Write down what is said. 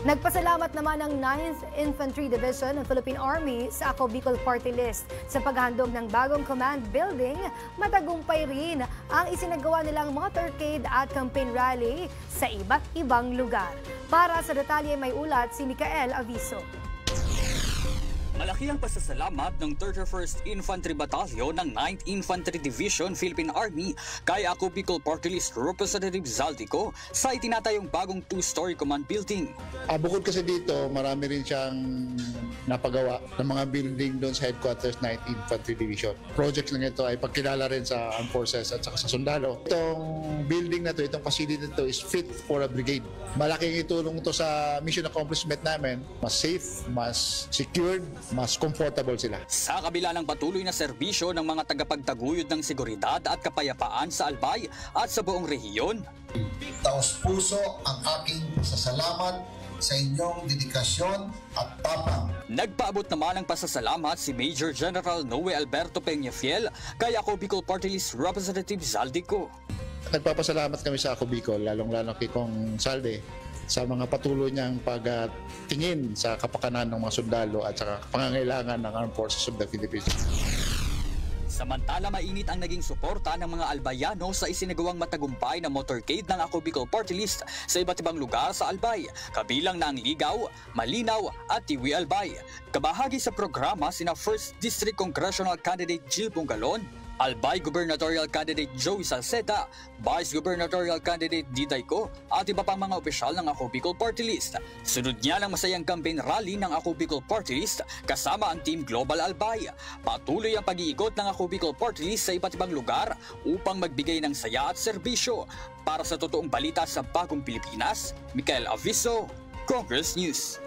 Nagpasalamat naman ang 9th Infantry Division ng Philippine Army sa Ako Bicol Party List sa paghahandog ng bagong command building. Matagumpay rin ang isinagawa nilang motorcade at campaign rally sa iba't ibang lugar. Para sa detalye may ulat si Micael Aviso. Malaki ang pasasalamat ng 31st Infantry Battalion ng 9th Infantry Division Philippine Army kay Ako Bicol Party List Representative Zaldico sa itinatayong bagong 2-story command building. Bukod kasi dito, marami rin siyang napagawa ng mga building doon sa headquarters 9th Infantry Division. Projects lang ito ay pagkilala rin sa armed forces at saka sa sundalo. Itong building na ito, itong facility na ito is fit for a brigade. Malaking itulong ito sa mission accomplishment namin. Mas safe, mas secured, mas comfortable sila. Sa kabila ng patuloy na serbisyo ng mga tagapagtaguyod ng seguridad at kapayapaan sa Albay at sa buong rehiyon, taos puso ang aking pasasalamat sa inyong dedikasyon at tapang. Nagpaabot naman ng pasasalamat si Major General Noe Alberto Peñafiel kay Ako Bicol Party List Representative Zaldico. Nagpapasalamat kami sa Ako Bicol, lalong-lalo kay Kong Salde, sa mga patuloy niyang pagtingin sa kapakanan ng mga sundalo at sa pangangailangan ng Armed Forces of the Philippines. Samantala, mainit ang naging suporta ng mga Albayano sa isinagawang matagumpay na motorcade ng Ako Bicol Party List sa iba't ibang lugar sa Albay, kabilang na ang Ligaw, Malinaw at Tiwi Albay. Kabahagi sa programa sina 1st District Congressional Candidate Jill Bungalon, Albay Gubernatorial Candidate Joey Salceda, Vice Gubernatorial Candidate Diday Co at iba pang mga opisyal ng Ako Bicol Party List. Sunod niya ng masayang campaign rally ng Ako Bicol Party List kasama ang Team Global Albay. Patuloy ang pag-iikot ng Ako Bicol Party List sa iba't ibang lugar upang magbigay ng saya at serbisyo. Para sa totoong balita sa Bagong Pilipinas, Micael Aviso, Congress News.